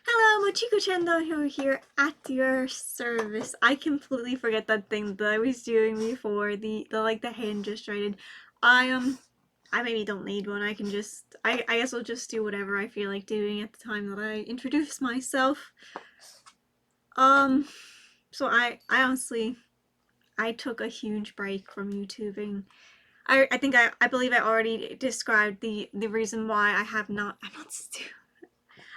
Hello, Mochiko Chendo here at your service. I completely forget that thing that I was doing before, the hand gesture I did. I maybe don't need one. I can just I guess I'll just do whatever I feel like doing at the time that I introduce myself. Um so I honestly I took a huge break from YouTubing. I think I believe I already described the reason why I'm not stupid.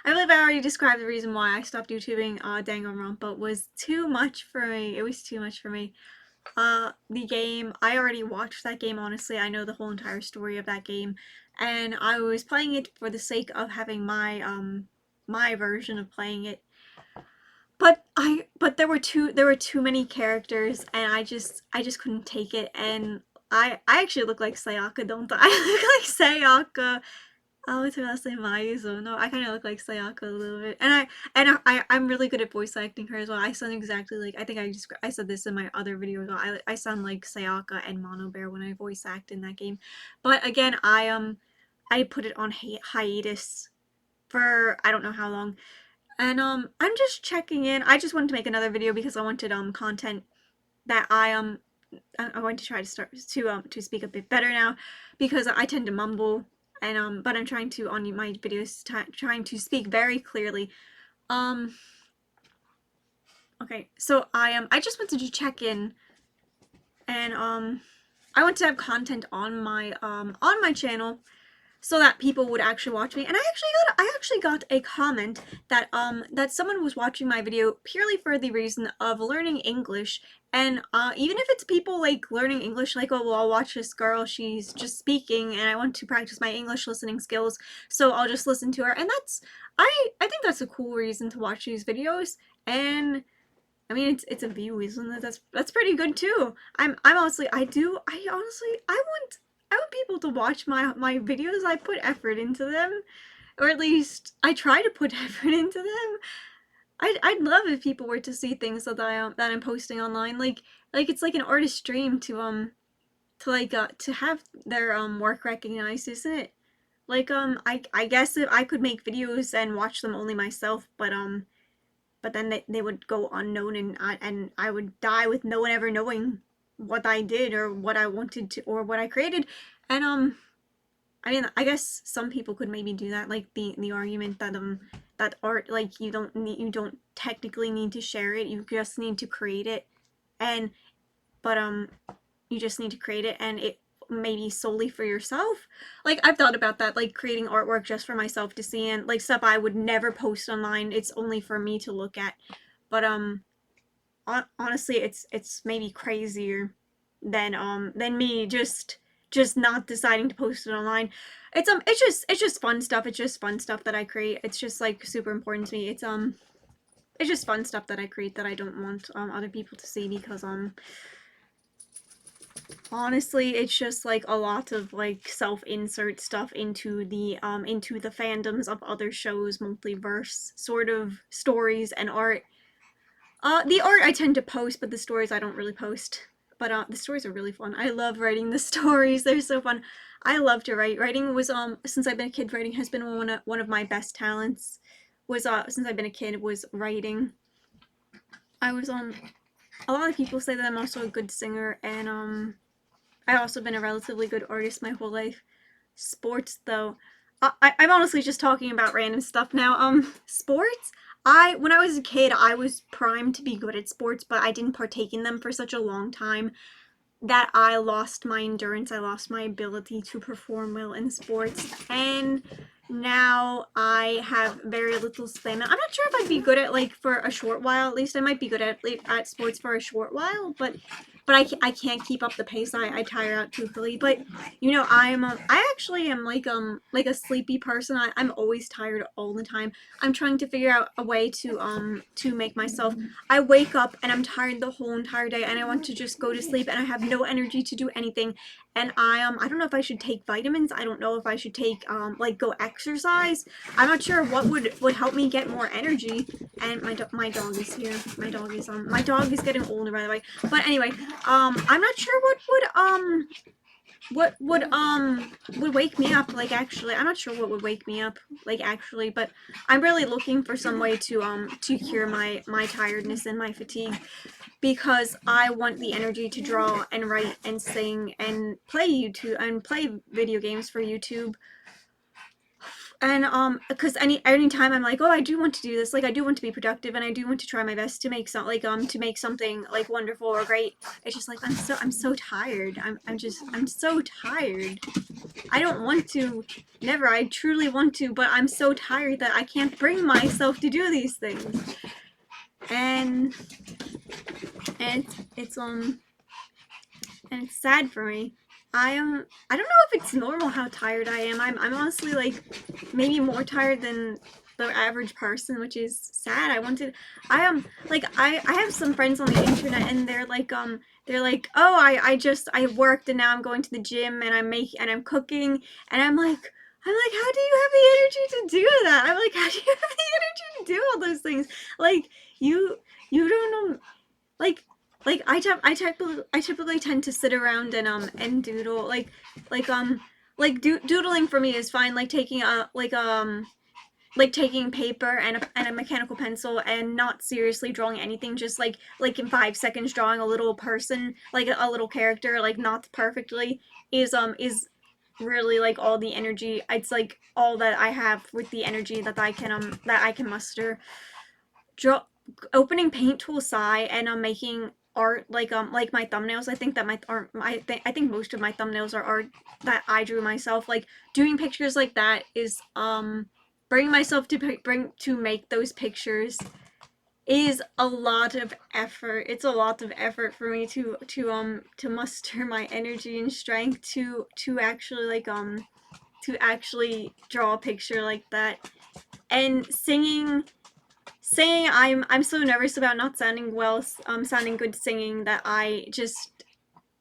I believe I already described the reason why I stopped YouTubing Danganronpa was too much for me. It was too much for me. The game, I already watched that game, honestly. I know the whole entire story of that game. And I was playing it for the sake of having my version of playing it. But there were too many characters and I just couldn't take it and I actually look like Sayaka, don't I? I look like Sayaka. Oh, what's her last name? Mayuzo. No, I kind of look like Sayaka a little bit, and I'm really good at voice acting her as well. I sound exactly like I think I said this in my other video as well. I sound like Sayaka and Mono Bear when I voice act in that game, but again I put it on hiatus for I don't know how long, and I'm just checking in. I just wanted to make another video because I wanted content that I'm going to try to start to speak a bit better now because I tend to mumble and but I'm trying to on my videos trying to speak very clearly. Um okay, so I just wanted to check in and I want to have content on my channel so that people would actually watch me. And I actually got a comment that that someone was watching my video purely for the reason of learning English. And even if it's people like learning English, like, oh well, I'll watch this girl, she's just speaking, and I want to practice my English listening skills, so I'll just listen to her. And that's I think that's a cool reason to watch these videos. And I mean, it's a view, isn't it? That's pretty good too. I'm honestly, I honestly, I want people to watch my videos. I put effort into them, or at least I try to put effort into them. I'd love if people were to see things that I'm posting online. Like it's like an artist's dream to to have their work recognized, isn't it? Like I guess if I could make videos and watch them only myself, but then they would go unknown and I would die with no one ever knowing what I did or what I wanted to or what I created. And I mean I guess some people could maybe do that, like the argument that art, like you don't technically need to share it, you just need to create it. And but you just need to create it and it maybe solely for yourself. Like I've thought about that, like creating artwork just for myself to see and like stuff I would never post online. It's only for me to look at. But honestly, it's maybe crazier than me just not deciding to post it online. It's just fun stuff. It's just fun stuff that I create. It's just like super important to me. It's just fun stuff that I create that I don't want other people to see because honestly, it's just like a lot of like self-insert stuff into the fandoms of other shows, multiverse sort of stories and art. The art I tend to post, but the stories I don't really post. But the stories are really fun. I love writing the stories. They're so fun. I love to write. Writing was since I've been a kid, writing has been one of my best talents. Was since I've been a kid was writing. I was a lot of people say that I'm also a good singer and I've also been a relatively good artist my whole life. Sports, though, I'm honestly just talking about random stuff now. Sports. When I was a kid, I was primed to be good at sports, but I didn't partake in them for such a long time that I lost my endurance. I lost my ability to perform well in sports, and now I have very little stamina. I'm not sure if I'd be good at like for a short while. At least I might be good at sports for a short while, but I can't keep up the pace. I tire out too quickly. But you know, I actually am like a sleepy person. I'm always tired all the time. I'm trying to figure out a way to make myself. I wake up and I'm tired the whole entire day, and I want to just go to sleep, and I have no energy to do anything. And I don't know if I should take vitamins. I don't know if I should take like go exercise. I'm not sure what would help me get more energy. And my dog is here. My dog is getting older, by the way. But anyway, I'm not sure what would what would wake me up, like, actually, I'm not sure what would wake me up, like, actually, but I'm really looking for some way to cure my tiredness and my fatigue, because I want the energy to draw and write and sing and play video games for YouTube. And because any time I'm like, oh, I do want to do this, like, I do want to be productive, and I do want to try my best to make to make something like wonderful or great. It's just like I'm so tired. I'm so tired. I don't want to. Never. I truly want to, but I'm so tired that I can't bring myself to do these things. And it's and it's sad for me. I don't know if it's normal how tired I am. I'm honestly like maybe more tired than the average person, which is sad. I am like I have some friends on the internet, and they're like, oh, I worked, and now I'm going to the gym, and I'm cooking, and I'm like, how do you have the energy to do that? I'm like, how do you have the energy to do all those things? Like, you don't know, like I typically tend to sit around and doodle, doodling for me is fine, like taking paper and a mechanical pencil and not seriously drawing anything, just like in 5 seconds drawing a little person, like a little character, like not perfectly, is really like all the energy. It's like all that I have with the energy that I can muster. Draw Opening paint tool sigh, and I'm making art, like my thumbnails. I think that my art I think most of my thumbnails are art that I drew myself. Like, doing pictures like that is bringing myself to make those pictures is a lot of effort. It's a lot of effort for me to muster my energy and strength to actually to actually draw a picture like that. And singing, I'm so nervous about not sounding well, sounding good singing, that I just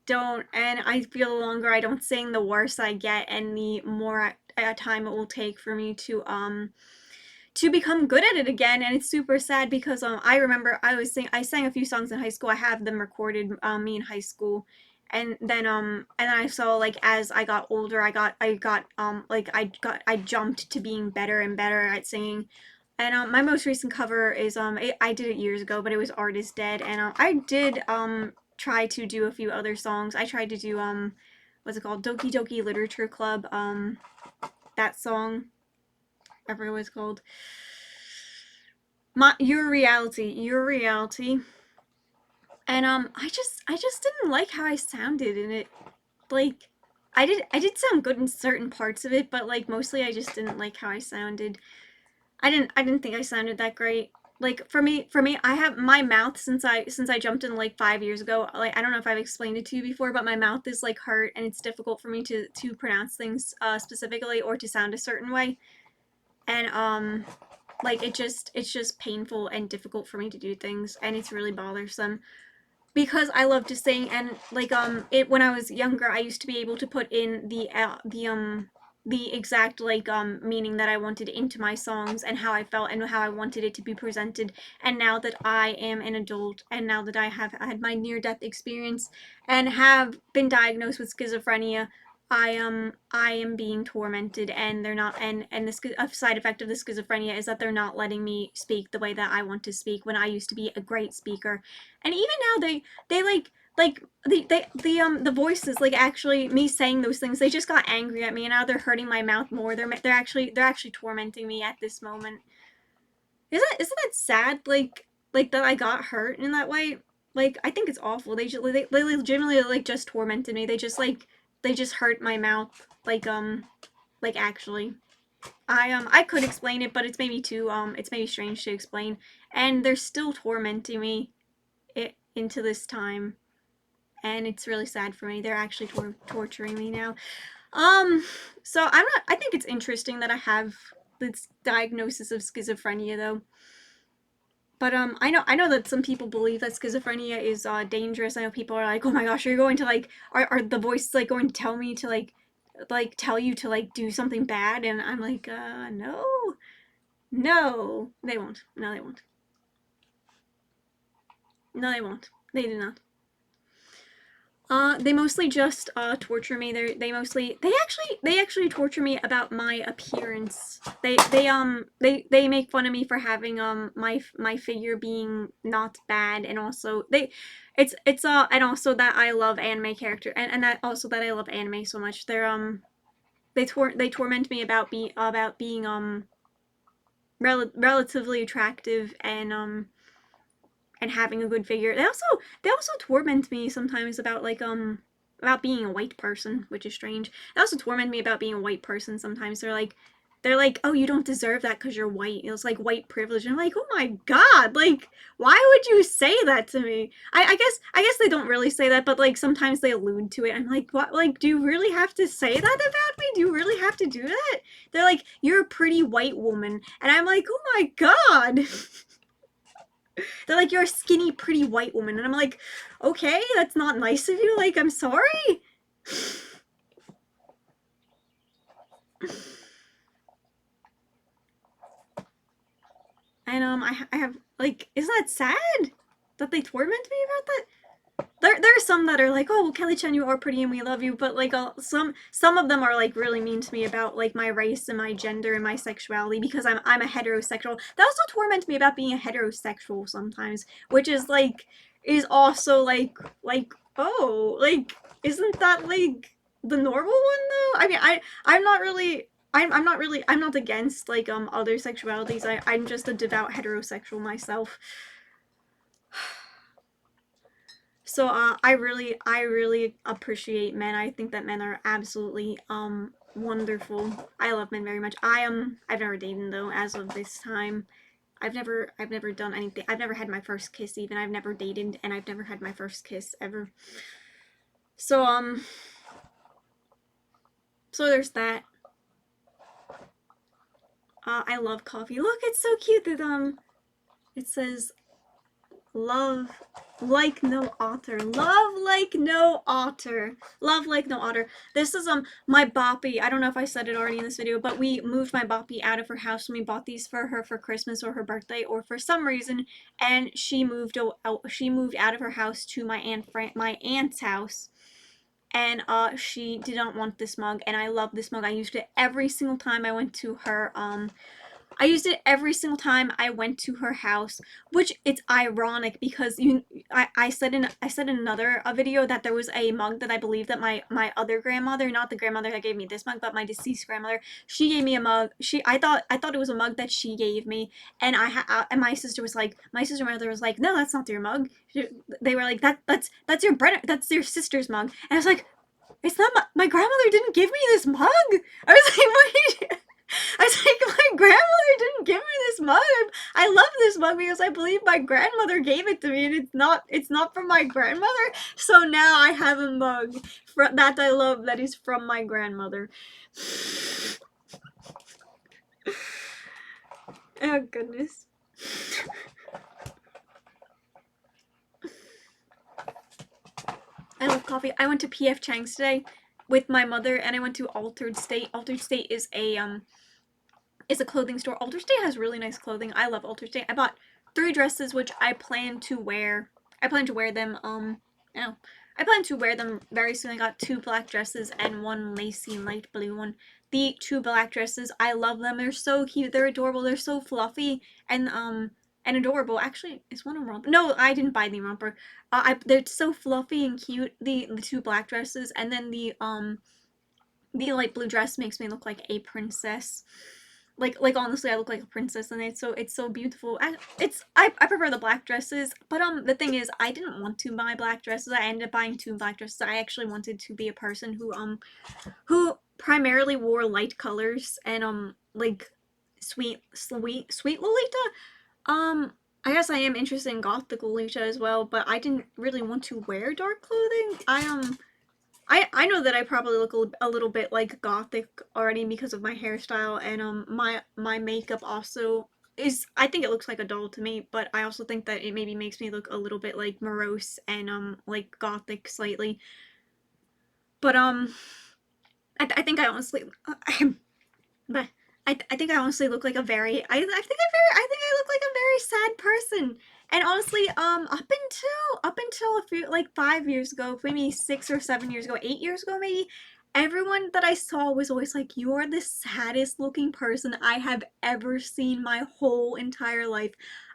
don't. And I feel the longer I don't sing, the worse I get, and the more time it will take for me to become good at it again. And it's super sad, because I remember I sang a few songs in high school. I have them recorded, me in high school. And then I saw, like, as I got older, I jumped to being better and better at singing. And my most recent cover is I did it years ago, but it was Art Is Dead. And I did try to do a few other songs. I tried to do what's it called, Doki Doki Literature Club, that song, I forget what it's called. Your Reality. And I just didn't like how I sounded in it. Like, I did sound good in certain parts of it, but like mostly I just didn't like how I sounded. I didn't think I sounded that great. Like, for me, I have my mouth, since I jumped in like 5 years ago. Like, I don't know if I've explained it to you before, but my mouth is like hurt, and it's difficult for me to pronounce things specifically, or to sound a certain way. And like, it's just painful and difficult for me to do things, and it's really bothersome, because I love to sing. And like it when I was younger, I used to be able to put in the exact meaning that I wanted into my songs, and how I felt and how I wanted it to be presented. And now that I am an adult, and now that I have had my near death experience and have been diagnosed with schizophrenia, I am being tormented, and they're not. And a side effect of the schizophrenia is that they're not letting me speak the way that I want to speak, when I used to be a great speaker. And even now, they the voices, like, actually me saying those things, they just got angry at me, and now they're hurting my mouth more. They're actually tormenting me at this moment. Isn't that sad? Like that I got hurt in that way. Like, I think it's awful. They legitimately, like, just tormented me. They just hurt my mouth. Like, actually. I could explain it, but it's maybe strange to explain. And they're still tormenting me into this time, and it's really sad for me. They're actually torturing me now. So I think it's interesting that I have this diagnosis of schizophrenia, though. But I know that some people believe that schizophrenia is dangerous. I know people are like, oh my gosh, are you going to, like, are the voices, like, going to tell me to, like tell you to, like, do something bad? And I'm like, no, they won't. No, they won't. No, they won't. They do not. They mostly just torture me. They actually torture me about my appearance. They make fun of me for having my figure being not bad, and also it's and also that I love anime character, and that also that I love anime so much. They torment me about being relatively attractive and having a good figure. They also torment me sometimes about about being a white person, which is strange. They also torment me about being a white person sometimes. They're like, oh, you don't deserve that because you're white. It's like white privilege. And I'm like, oh my god, like, why would you say that to me? I guess they don't really say that, but like sometimes they allude to it. I'm like, what? Like, do you really have to say that about me? Do you really have to do that? They're like, you're a pretty white woman, and I'm like, oh my god. They're like, you're a skinny, pretty white woman. And I'm like, okay, that's not nice of you. Like, I'm sorry. And, I have, like, isn't that sad? That they torment me about that? There are some that are like, oh, well, Kelly-chan, you are pretty and we love you, but like some of them are like really mean to me about like my race and my gender and my sexuality because I'm a heterosexual. They also torment me about being a heterosexual sometimes, which is also oh, like, isn't that like the normal one though? I mean, I'm not really I'm not against like other sexualities. I'm just a devout heterosexual myself. So I really appreciate men. I think that men are absolutely wonderful. I love men very much. I've never dated though as of this time. I've never done anything. I've never had my first kiss even. I've never dated and I've never had my first kiss ever. So so there's that. I love coffee. Look, it's so cute that it says love like no otter. Love like no otter. Love like no otter. This is my boppy. I don't know if I said it already in this video, but we moved my boppy out of her house and we bought these for her for Christmas or her birthday or for some reason, and she moved out of her house to my aunt's house. And she did not want this mug, and I love this mug. I used it every single time I went to her I used it every single time I went to her house, which it's ironic because I said in another video that there was a mug that I believe that my other grandmother, not the grandmother that gave me this mug, but my deceased grandmother, she gave me a mug. I thought it was a mug that she gave me, and and my sister and mother was like, no, that's not your mug. They were like, that's your sister's mug, and I was like, it's not my grandmother didn't give me this mug. I was like, what? I was like, my grandmother didn't give me this mug. I love this mug because I believe my grandmother gave it to me, and it's not from my grandmother. So now I have a mug that I love that is from my grandmother. Oh goodness. I love coffee. I went to PF Chang's today with my mother, and I went to Altered State. Altered State is a clothing store. Altered State has really nice clothing. I love Altered State. I bought 3 dresses, which I plan to wear. I plan to wear them. I plan to wear them very soon. I got 2 black dresses and 1 lacy light blue one. The 2 black dresses, I love them. They're so cute. They're adorable. They're so fluffy and adorable. Actually, is one a romper? No, I didn't buy the romper. They're so fluffy and cute. The 2 black dresses, and then the light blue dress makes me look like a princess. Like honestly, I look like a princess, and it's so beautiful. I prefer the black dresses, but the thing is, I didn't want to buy black dresses. I ended up buying 2 black dresses. I actually wanted to be a person who primarily wore light colors and like sweet Lolita. I guess I am interested in gothic Lolita as well, but I didn't really want to wear dark clothing. I know that I probably look a little bit like gothic already because of my hairstyle, and my makeup also is, I think it looks like a doll to me, but I also think that it maybe makes me look a little bit like morose and like gothic slightly. But I think I honestly but I think I honestly look like a very I think I look like a very very sad person. And honestly, up until a few, like 5 years ago, maybe 6 or 7 years ago, 8 years ago, maybe, everyone that I saw was always like, "You are the saddest looking person I have ever seen my whole entire life."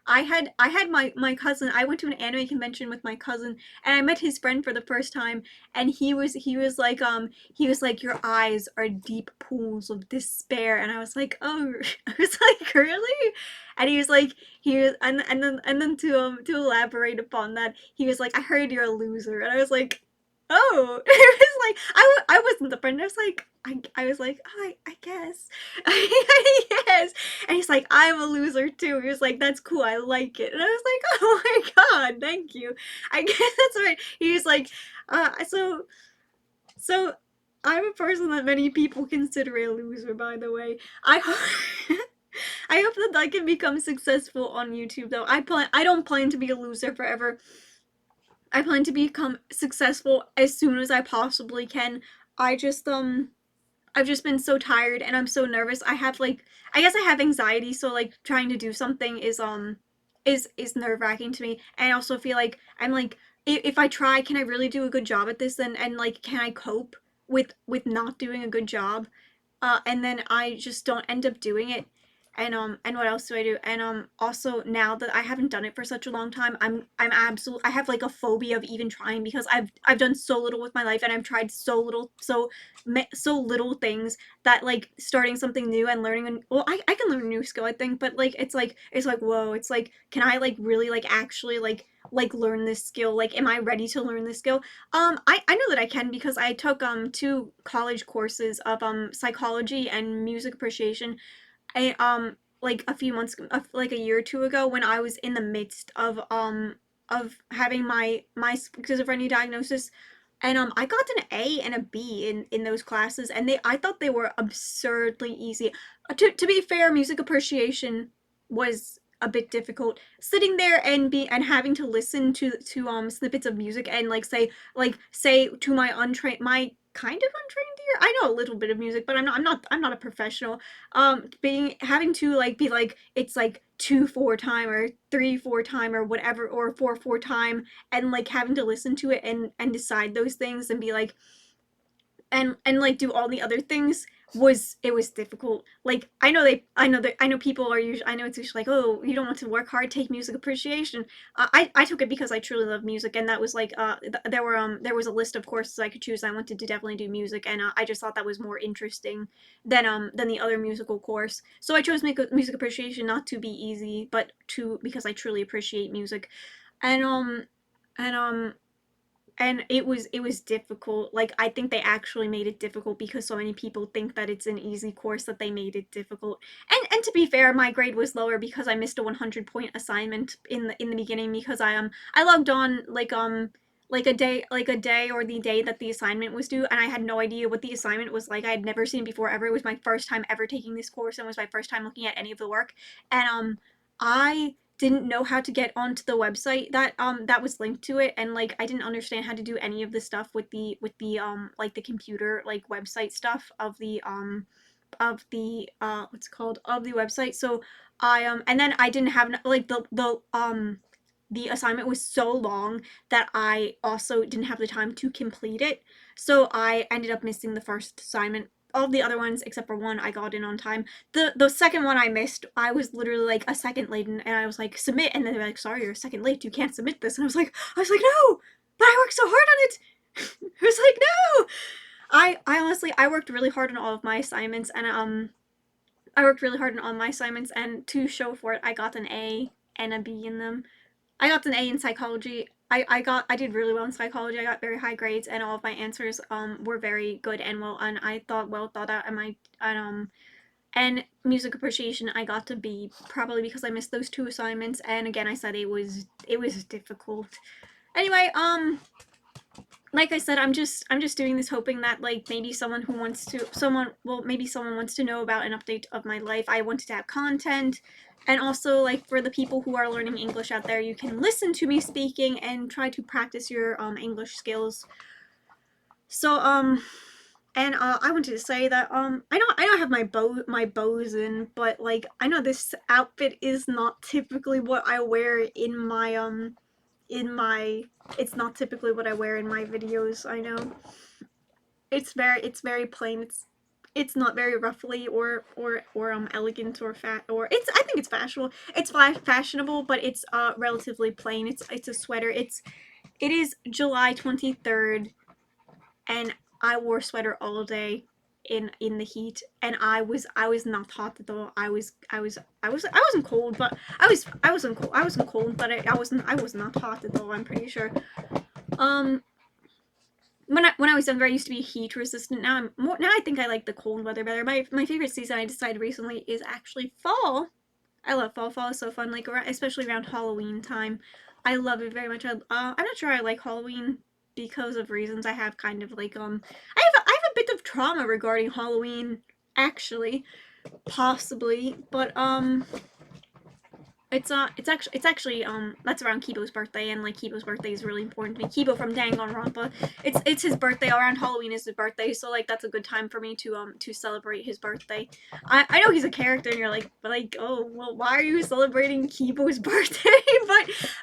I had my cousin. I went to an anime convention with my cousin, and I met his friend for the first time, and he was like, "Your eyes are deep pools of despair," and I was like, "Oh," I was like, "Really?" And he was like, he was, and then to elaborate upon that, he was like, "I heard you're a loser," and I was like, "Oh," it was like I wasn't the friend. I was like, I was like, oh, I guess, I guess. And he's like, "I'm a loser too." He was like, "That's cool. I like it." And I was like, "Oh my god, thank you. I guess that's right." He was like, so so I'm a person that many people consider a loser, by the way. I hope I hope that I can become successful on YouTube though. I don't plan to be a loser forever. I plan to become successful as soon as I possibly can. I just I've just been so tired and I'm so nervous. I have like I guess I have anxiety, so like trying to do something is nerve-wracking to me. And I also feel like I'm like if I try, can I really do a good job at this, and like can I cope with not doing a good job? And then I just don't end up doing it. And what else do I do? And also now that I haven't done it for such a long time, I have like a phobia of even trying, because I've done so little with my life, and I've tried so little, so little things, that like starting something new and learning well, I can learn a new skill, I think, but like it's like whoa, it's like, can I like really like actually like learn this skill? Like, am I ready to learn this skill? I know that I can, because I took two college courses of psychology and music appreciation. I like a few months, like a year or two ago, when I was in the midst of having my schizophrenia diagnosis. And I got an A and a B in those classes, and I thought they were absurdly easy. To be fair, music appreciation was a bit difficult. Sitting there and having to listen to snippets of music, and say to my untrained, my kind of untrained ear. I know a little bit of music, but I'm not a professional. Being having to like be like, it's like 2/4 time or 3/4 time or whatever, or 4/4 time, and like having to listen to it and decide those things, and be like, and like do all the other things, was difficult. Like, I know people are usually, I know it's usually like, "Oh, you don't want to work hard, take music appreciation." I took it because I truly love music, and that was like there was a list of courses I could choose. I wanted to definitely do music, and I just thought that was more interesting than the other musical course. So I chose music appreciation, not to be easy, but to because I truly appreciate music. And and and it was difficult. Like, I think they actually made it difficult because so many people think that it's an easy course, that they made it difficult. And to be fair, my grade was lower because I missed a 100-point assignment in the beginning, because I logged on like a day or the day that the assignment was due, and I had no idea what the assignment was like. I had never seen it before ever. It was my first time ever taking this course, and it was my first time looking at any of the work. And I didn't know how to get onto the website that was linked to it, and like I didn't understand how to do any of the stuff with the like the computer like website stuff of the what's it called, of the website. So I and then I didn't have like the assignment was so long that I also didn't have the time to complete it. So I ended up missing the first assignment. All the other ones, except for one, I got in on time. The second one I missed, I was literally like a second late, and I was like, "Submit," and then they were like, "Sorry, you're a second late. You can't submit this." And I was like, "No, but I worked so hard on it." I was like, "No." I honestly, I worked really hard on all of my assignments, and I worked really hard on all my assignments, and to show for it, I got an A and a B in them. I got an A in psychology. I did really well in psychology. I got very high grades, and all of my answers were very good and and I thought well thought out. And music appreciation, I got to B, probably because I missed those two assignments. And again, I said it was difficult. Anyway, like I said, I'm just doing this hoping that like maybe someone wants to know about an update of my life. I wanted to have content, and also like for the people who are learning English out there, you can listen to me speaking and try to practice your English skills. So And I wanted to say that I don't have my bows in, but like I know this outfit is not typically what I wear in my it's not typically what I wear in my videos. I know it's very plain. It's not very ruffly or elegant or fat or it's I think it's fashionable. It's fashionable, but it's relatively plain. It's a sweater. It is July 23rd, and I wore a sweater all day in the heat, and I was not hot at all. I wasn't cold, but I wasn't cold, but I was not hot at all. I'm pretty sure. Um, when I was younger, I used to be heat resistant. Now I think I like the cold weather better. My favorite season I decided recently is actually fall. I love fall. Fall is so fun, like especially around Halloween time. I love it very much. I'm not sure I like Halloween because of reasons. I have kind of like I have a bit of trauma regarding Halloween, actually, possibly, but it's actually that's around Kibo's birthday, and like Kibo's birthday is really important to me. Kibo from Danganronpa. It's his birthday. Around Halloween is his birthday, so like that's a good time for me to celebrate his birthday. I know he's a character, and you're like oh well, why are you celebrating Kibo's birthday?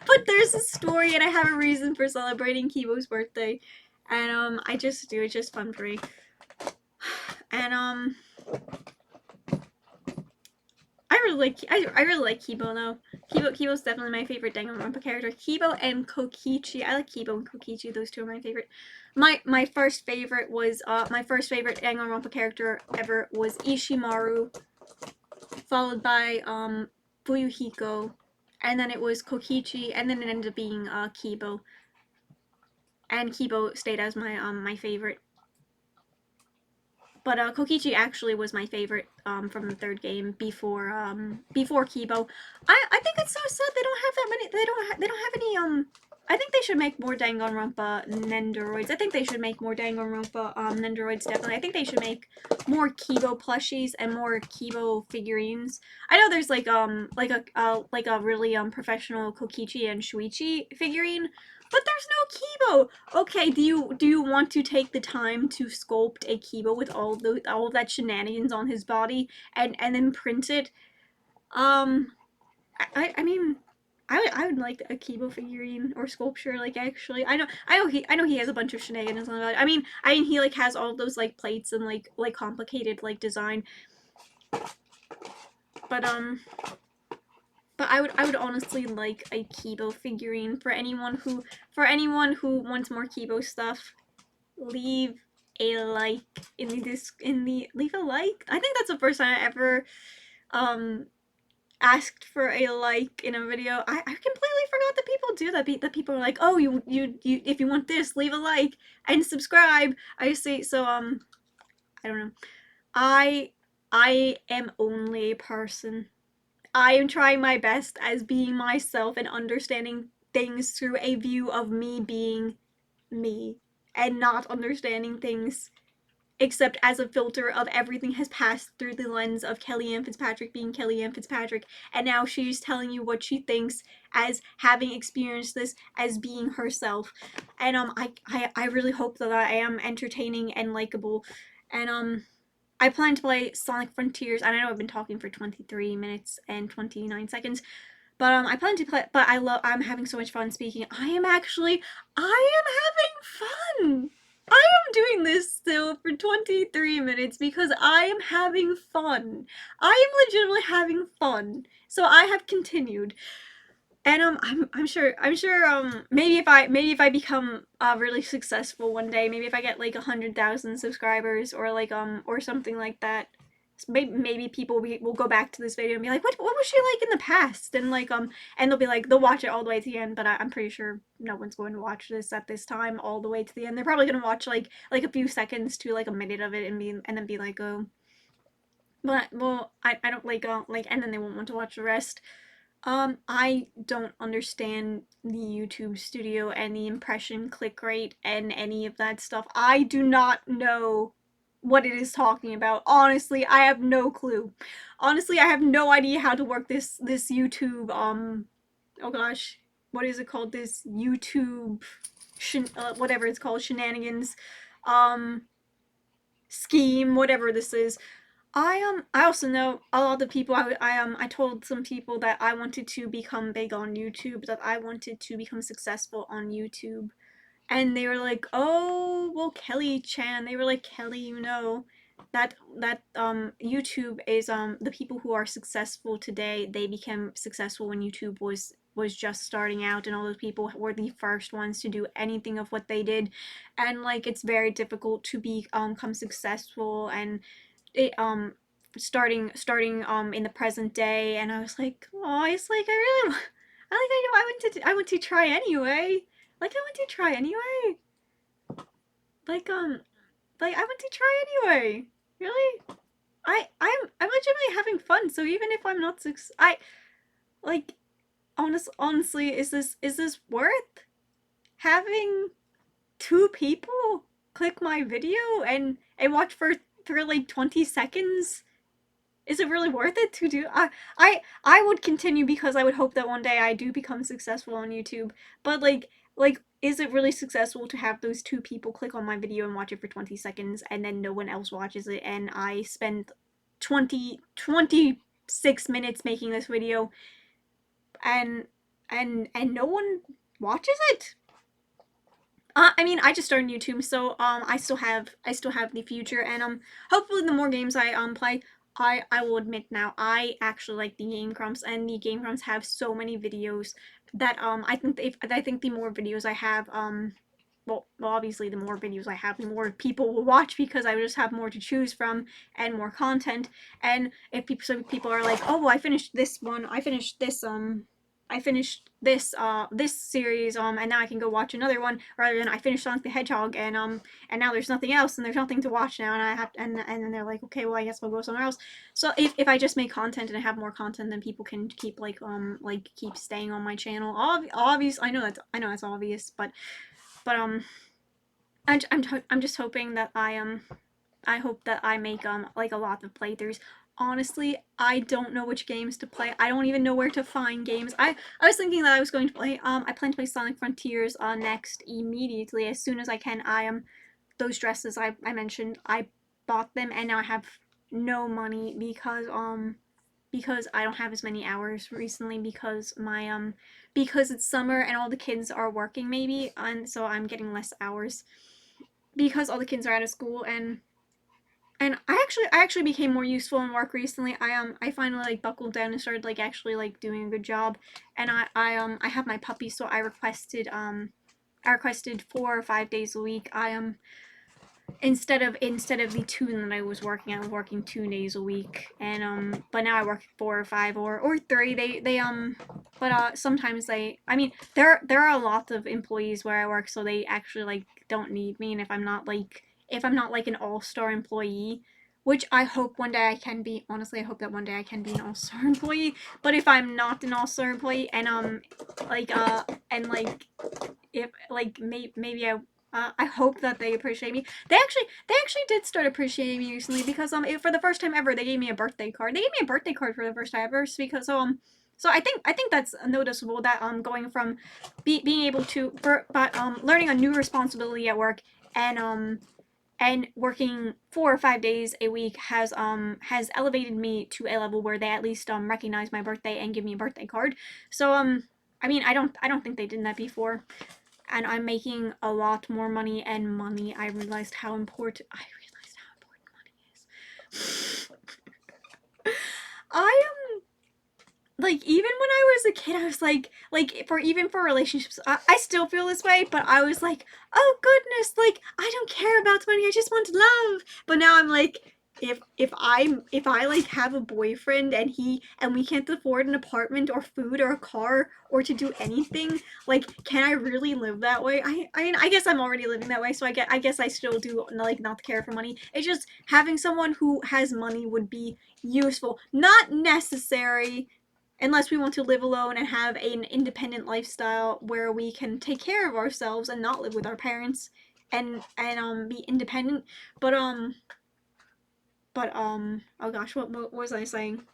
but there's a story, and I have a reason for celebrating Kibo's birthday, and I just do. It's just fun for me, and I really like Kibo though. Kibo's definitely my favorite Danganronpa character. Kibo and Kokichi. I like Kibo and Kokichi. Those two are my favorite. My first favorite was my first favorite Danganronpa character ever was Ishimaru, followed by Fuyuhiko, and then it was Kokichi, and then it ended up being Kibo. And Kibo stayed as my favorite. But Kokichi actually was my favorite from the third game before Kibo. I think it's so sad they don't have that many. They don't have any. I think they should make more Danganronpa Nendoroids. I think they should make more Danganronpa Nendoroids. Definitely. I think they should make more Kibo plushies and more Kibo figurines. I know there's like a really professional Kokichi and Shuichi figurine. But there's no Kibo. Okay, do you want to take the time to sculpt a Kibo with all of that shenanigans on his body and then print it? I mean, I would like a Kibo figurine or sculpture. Like actually, I know he has a bunch of shenanigans on the body. I mean he like has all those like plates and like complicated like design. But I would honestly like a Kibo figurine for anyone who wants more Kibo stuff. Leave a like in the leave a like. I think that's the first time I ever asked for a like in a video. I completely forgot that people do that. That people are like, oh, you if you want this, leave a like and subscribe. I say so. I don't know. I am only a person. I am trying my best as being myself and understanding things through a view of me being me and not understanding things except as a filter of everything has passed through the lens of Kellyanne Fitzpatrick being Kellyanne Fitzpatrick, and now she's telling you what she thinks as having experienced this as being herself. And I really hope that I am entertaining and likable. And I plan to play Sonic Frontiers. I know I've been talking for 23 minutes and 29 seconds, but I plan to play. But I'm having so much fun speaking. I am having fun. I am doing this still for 23 minutes because I am having fun. I am legitimately having fun. So I have continued. And I'm sure maybe if I become really successful one day, maybe if I get like 100,000 subscribers or like or something like that, maybe people will go back to this video and be like, what was she like in the past? And like and they'll watch it all the way to the end. But I'm pretty sure no one's going to watch this at this time all the way to the end. They're probably gonna watch like a few seconds to like a minute of it and then be like, oh. But well, I don't like and then they won't want to watch the rest. I don't understand the YouTube studio and the impression click rate and any of that stuff. I do not know what it is talking about. Honestly, I have no clue. Honestly, I have no idea how to work this YouTube oh gosh, what is it called? This YouTube whatever it's called, shenanigans scheme, whatever this is. I also know a lot of people. I told some people that I wanted to become big on YouTube, that I wanted to become successful on YouTube, and they were like, "Oh, well, Kelly Chan." They were like, "Kelly, you know, that YouTube is the people who are successful today. They became successful when YouTube was just starting out, and all those people were the first ones to do anything of what they did, and like it's very difficult to become successful and it starting in the present day." And I was like, oh, it's like I really I want to try anyway. Like I want to try anyway. Like like I want to try anyway. Really? I'm legitimately having fun. So even if I'm not I like honestly, is this worth having two people click my video and watch for like 20 seconds? Is it really worth it to do? I would continue because I would hope that one day I do become successful on YouTube. But like is it really successful to have those two people click on my video and watch it for 20 seconds and then no one else watches it and I spend 26 minutes making this video and and no one watches it? I mean, I just started YouTube, so I still have the future, and hopefully the more games I play, I will admit now I actually like the Game Grumps, and the Game Grumps have so many videos that I think the more videos I have well, obviously the more videos I have, the more people will watch because I just have more to choose from and more content. And if people are like, oh, well, I finished this one, I finished this series and now I can go watch another one, rather than I finished Sonic the Hedgehog and now there's nothing else and there's nothing to watch now and I have and then they're like, okay, well I guess we'll go somewhere else. So if I just make content and I have more content, then people can keep like keep staying on my channel. Obvious, I know that's obvious, but I'm just hoping that I hope that I make like a lot of playthroughs. Honestly, I don't know which games to play. I don't even know where to find games. I was thinking that I was going to play I plan to play Sonic Frontiers next immediately as soon as I can. Those dresses I mentioned, I bought them and now I have no money because I don't have as many hours recently because it's summer and all the kids are working maybe, and so I'm getting less hours because all the kids are out of school. And I actually became more useful in work recently. I finally like buckled down and started like actually like doing a good job. And I have my puppy, so I requested 4 or 5 days a week. Instead of the two that I was working 2 days a week, and but now I work 4 or 5 or three. But sometimes I mean there are a lot of employees where I work, so they actually like don't need me, and if I'm not like an all-star employee, which I hope one day I can be. Honestly, I hope that one day I can be an all-star employee. But if I'm not an all-star employee like and like if like maybe I hope that they appreciate me. They actually did start appreciating me recently because for the first time ever they gave me a birthday card. They gave me a birthday card for the first time ever because so I think that's noticeable that going from being able to but learning a new responsibility at work and working 4 or 5 days a week has elevated me to a level where they at least recognize my birthday and give me a birthday card. So I mean I don't think they did that before, and I'm making a lot more money, and money, I realized how important money is. I am like even when I was a kid, I was like for relationships, I still feel this way, but I was like, oh goodness, like I don't care about money, I just want love. But now I'm like, if I like have a boyfriend and we can't afford an apartment or food or a car or to do anything, like can I really live that way? I mean I guess I'm already living that way, so I guess I still do like not care for money. It's just having someone who has money would be useful, not necessary, unless we want to live alone and have an independent lifestyle where we can take care of ourselves and not live with our parents and be independent. But oh gosh, what was I saying?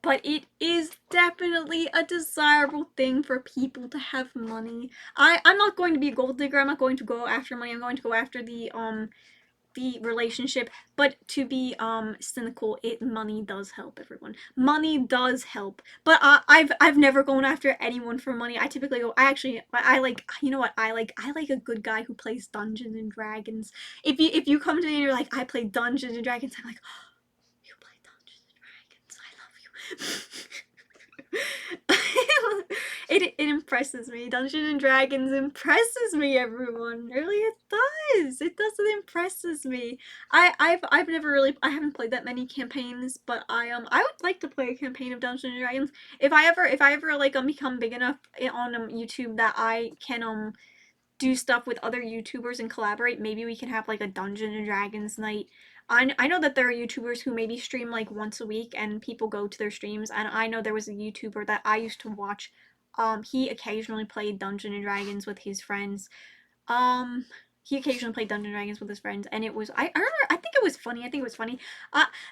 But it is definitely a desirable thing for people to have money. I'm not going to be a gold digger. I'm not going to go after money. I'm going to go after the relationship, but to be cynical, money does help, everyone. Money does help. But I've never gone after anyone for money. I typically go, I like, you know what, I like a good guy who plays Dungeons and Dragons. If you come to me and you're like, I play Dungeons and Dragons, I'm like, oh, you play Dungeons and Dragons, I love you. it impresses me. Dungeons and Dragons impresses me, everyone. Really, it does. It impresses me. I've never really, I haven't played that many campaigns, but I would like to play a campaign of Dungeons and Dragons. If I ever like become big enough on YouTube that I can do stuff with other YouTubers and collaborate, maybe we can have like a Dungeons and Dragons night. I know that there are YouTubers who maybe stream like once a week and people go to their streams, and I know there was a YouTuber that I used to watch. He occasionally played Dungeons and Dragons with his friends. Um, he occasionally played Dungeons and Dragons with his friends, and it was, I remember, I think it was funny. I think it was funny.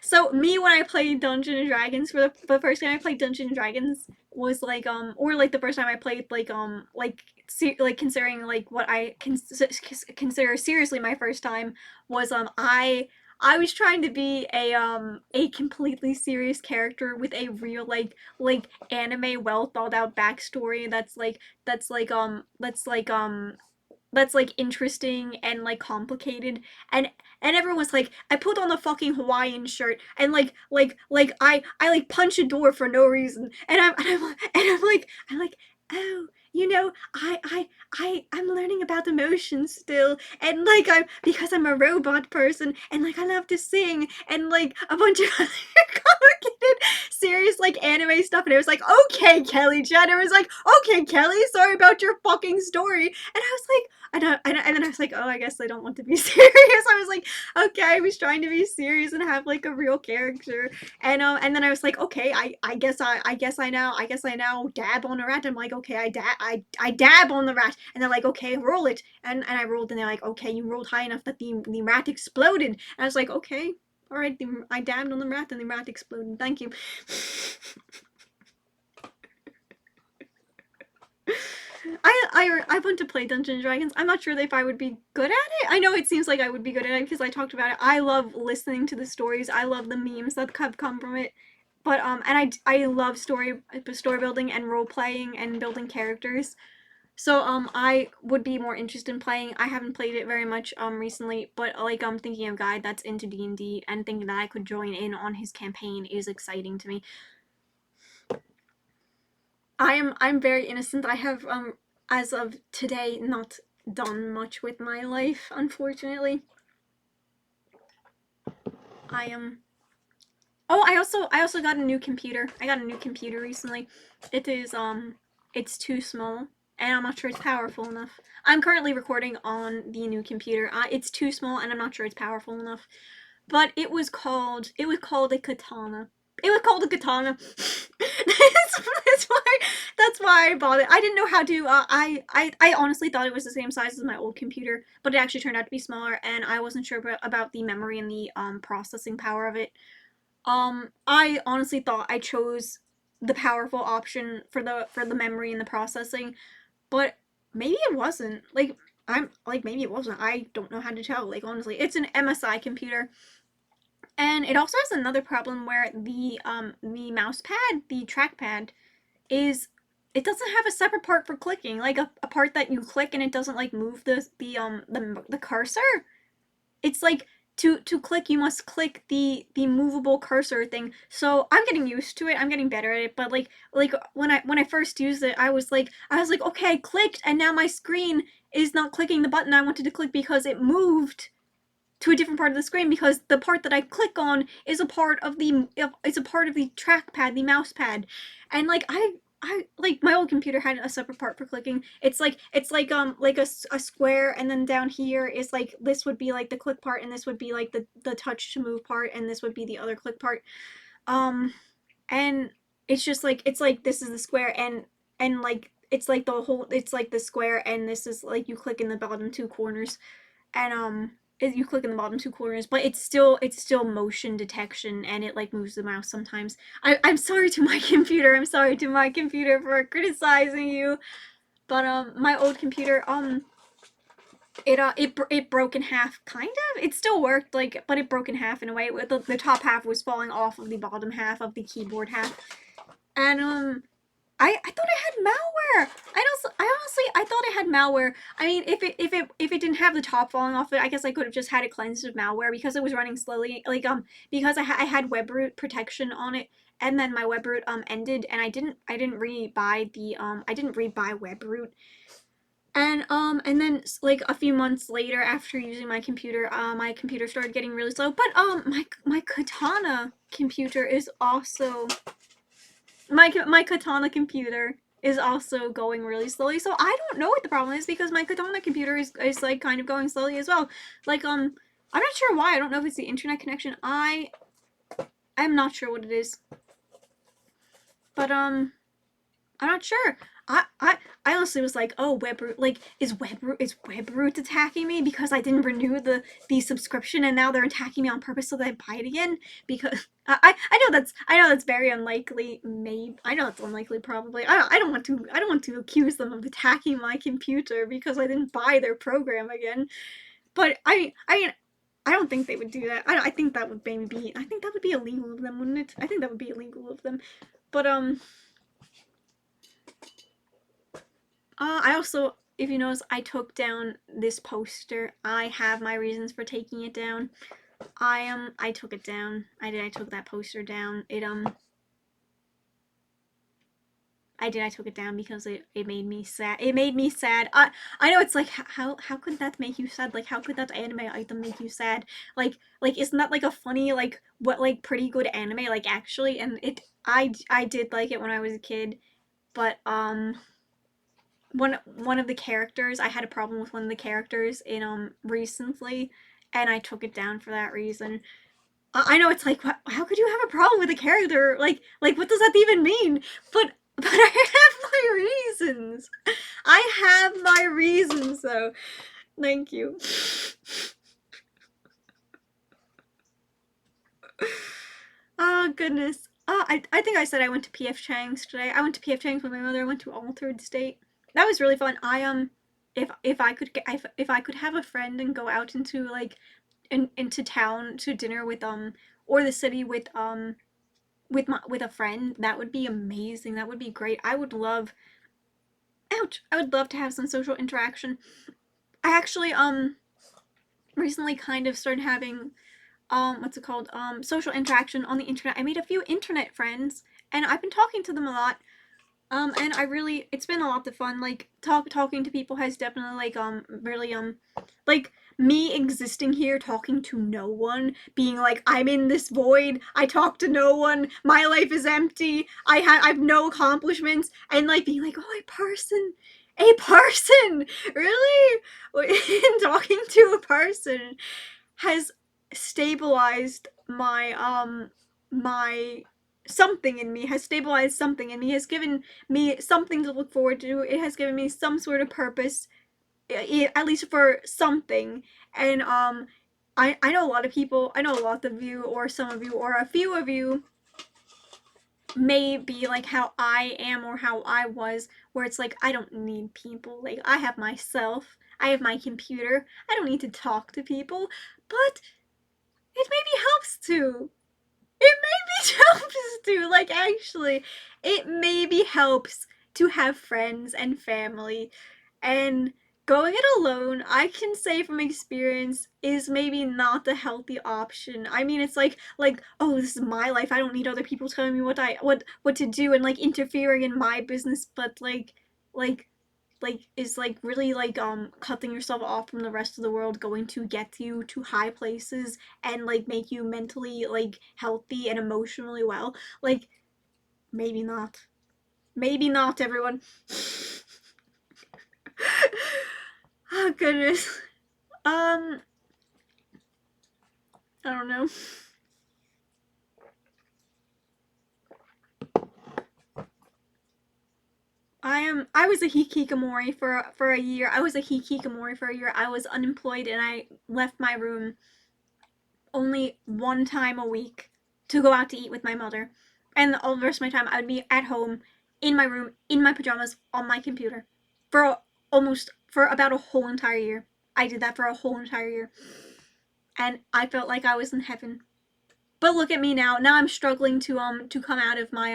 So me, when I played Dungeons and Dragons for the first time I played Dungeons and Dragons was like or like the first time I played like considering like what I consider seriously my first time was I was trying to be a completely serious character with a real like anime well thought out backstory that's like interesting and like complicated, and everyone was like, I put on a fucking Hawaiian shirt and I like punch a door for no reason, and I'm like, oh, you know, I'm learning about emotions still, and like because I'm a robot person, and like I love to sing, and like a bunch of other complicated serious like anime stuff, and it was like, okay, Kelly Jenner was like, okay, Kelly, sorry about your fucking story, and I was like, and then I was like, oh, I guess I don't want to be serious. I was like, okay, I was trying to be serious and have like a real character, and then I was like, okay, I guess I now dab on a rat. I'm like, okay, I dab on the rat, and they're like, okay, roll it, and I rolled, and they're like, okay, you rolled high enough that the rat exploded, and I was like, okay, all right, I dabbed on the rat, and the rat exploded. Thank you. I want to play Dungeons and Dragons. I'm not sure if I would be good at it. I know it seems like I would be good at it because I talked about it. I love listening to the stories. I love the memes that have come from it. But and I love story building and role playing and building characters. So I would be more interested in playing. I haven't played it very much recently, but like I'm thinking of a guy that's into D&D and thinking that I could join in on his campaign is exciting to me. I'm very innocent. I have as of today not done much with my life, unfortunately. I am Oh, I also got a new computer. I got a new computer recently. It is it's too small and I'm not sure it's powerful enough. I'm currently recording on the new computer. It's too small and I'm not sure it's powerful enough. But it was called a katana. It was called a katana. That's why I bought it. I didn't know how to. I honestly thought it was the same size as my old computer, but it actually turned out to be smaller, and I wasn't sure about the memory and the processing power of it. I honestly thought I chose the powerful option for the memory and the processing, but maybe it wasn't. Maybe it wasn't. I don't know how to tell. Like honestly, it's an MSI computer. And it also has another problem where the mouse pad, the trackpad, it doesn't have a separate part for clicking, like a part that you click and it doesn't like move the cursor. It's like to click you must click the movable cursor thing. So I'm getting used to it. I'm getting better at it, but like when I first used it, I was like okay, I clicked, and now my screen is not clicking the button I wanted to click because it moved to a different part of the screen, because the part that I click on is a part of the trackpad, the mouse pad, and like I like my old computer had a separate part for clicking. It's like a square, and then down here is like, this would be like the click part, and this would be like the touch to move part, and this would be the other click part. And it's just like, it's like this is the square, and like it's like it's like the square, and this is like you click in the bottom two corners, and you click in the bottom two corners, but it's still motion detection, and it like moves the mouse sometimes. I'm sorry to my computer. I'm sorry to my computer for criticizing you, but my old computer it broke in half, kind of. It still worked, like, but it broke in half in a way. The top half was falling off of the bottom half of the keyboard half, and I thought I had malware. I honestly I thought I had malware. I mean, if it didn't have the top falling off it, I guess I could have just had it cleansed of malware because it was running slowly. Like because I had webroot protection on it, and then my webroot ended, and I didn't rebuy the I didn't rebuy webroot. And then like a few months later, after using my computer started getting really slow. But my Katana computer is also my Katana computer is also going really slowly. So I don't know what the problem is because my Katana computer is like kind of going slowly as well. Like I'm not sure why. I don't know if it's the internet connection. I'm not sure what it is. But I'm not sure. I honestly was like, oh, Webroot, like, is Webroot attacking me because I didn't renew the subscription and now they're attacking me on purpose so that I buy it again? Because I know that's very unlikely. Maybe I know it's unlikely. Probably I don't want to accuse them of attacking my computer because I didn't buy their program again. But I mean. I don't think they would do that. I think that would maybe be. I think that would be illegal of them, wouldn't it? I think that would be illegal of them. But I also, if you notice, I took down this poster. I have my reasons for taking it down. I took it down. I took that poster down. I took it down because it made me sad. It made me sad. I know it's like, how could that make you sad? Like, how could that anime item make you sad? Like, isn't that like a funny, like, what, like, pretty good anime, like, actually? And I did like it when I was a kid, but, one of the characters, I had a problem with one of the characters in recently, and I took it down for that reason. I know it's like, how could you have a problem with a character? Like what does that even mean? But I have my reasons. I have my reasons though. Thank you. Oh goodness. I think I said I went to PF Chang's today. I went to PF Chang's with my mother. I went to Altered State. That was really fun. If I could if I could have a friend and go out into like into town to dinner with or the city with a friend, that would be amazing. That would be great. I would love I would love to have some social interaction. I actually recently kind of started having what's it called, social interaction on the internet. I made a few internet friends and I've been talking to them a lot. And it's been a lot of fun. Like talking to people has definitely like really like me existing here talking to no one, being like, I'm in this void, I talk to no one, my life is empty, I've no accomplishments, and like being like, oh, a person, really? Talking to a person has stabilized my something in me, has stabilized something in me, has given me something to look forward to. It has given me some sort of purpose, at least for something. And I know a lot of people, I know a lot of you, or some of you, or a few of you may be like how I am or how I was, where it's like, I don't need people. Like, I have myself, I have my computer, I don't need to talk to people. But it maybe helps to. It maybe helps to. Like, actually, it maybe helps to have friends and family. And going it alone, I can say from experience, is maybe not the healthy option. I mean, it's like, oh, this is my life. I don't need other people telling me what to do and like interfering in my business. But like is like really like cutting yourself off from the rest of the world going to get you to high places and like make you mentally like healthy and emotionally well. Like, maybe not. Maybe not, everyone. Oh goodness. I don't know. I was a hikikomori for a year. I was a hikikomori for a year. I was unemployed and I left my room only one time a week to go out to eat with my mother. And all the rest of my time I would be at home in my room in my pajamas on my computer for about a whole entire year. I did that for a whole entire year. And I felt like I was in heaven. But look at me now. Now I'm struggling to come out of my